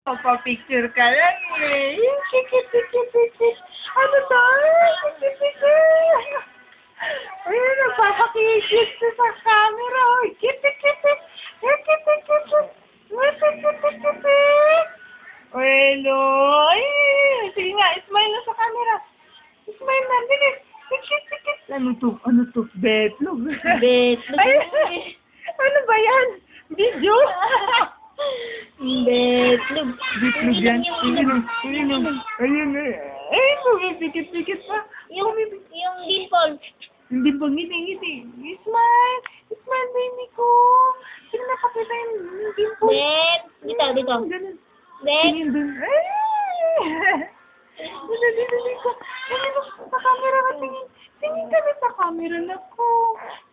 Papapicture ka lang eh. Kikit. Ano to? Kikit. Ayun, nagpapakikit sa camera. Kikit. Hello. Ay, sige nga, smile na sa camera. Smile na, bilis. Kikit. Ano to? Betlog. Betlog. Ay, ano ba yan? Video? Betlog. Betlog yan. Ayun. Ay, pumipikit-pikit pa. Yung dimple. Hindi ba ngiti? Smile, baby ko. Sino napakita yung dimple? Bet. Dito. Ganun. Bet. Tingin dun. Ay! Dito ko. Sa camera ka, tingin. Tingin ka na sa camera na ko.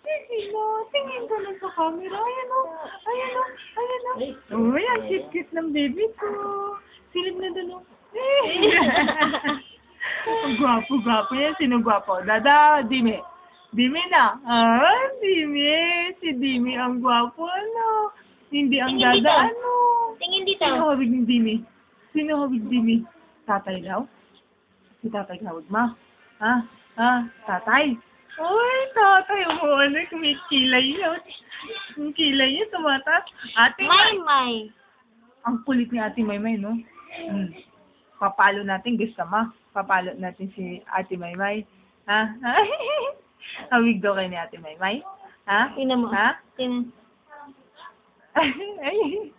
Sige na, tingin ka na sa camera. Ayan o. Uy, ang cute ng baby ko. Silip na dun o. Ang gwapo yan. Sino gwapo? Dada, Dime. Dime na. Dime. Si Dime ang gwapo, ano. Hindi ang Tingin dito. dada, ano. Tingin dito. Sino hawig ni Dime? Tatay daw? Si tatay hawig ma? Ha? Tatay? Uy, tatay. Ano, kumikilay yun. Yung kilay niya tumataas. Ate May. Ang kulit ni Ate Maymay, no? Papalo natin, gusto ma. Papalo natin si Ate Maymay. Ha? Hawig daw kayo ni Ate Maymay? Ha? Tingnan mo. Ha? Tingnan. Ay,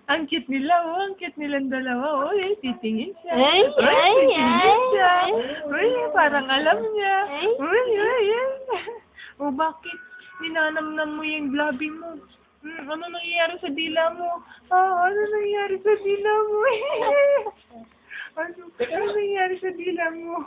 ang cute nila, oh. Ang cute nilang dalawa. Uy, titingin siya. Ay. Uy, parang alam niya. Ay. Uy. O, bakit? Ninanamnam mo yung labi mo. Ano nangyayari sa dila mo? Ano nangyayari sa dila mo? Ano nangyayari sa dila mo?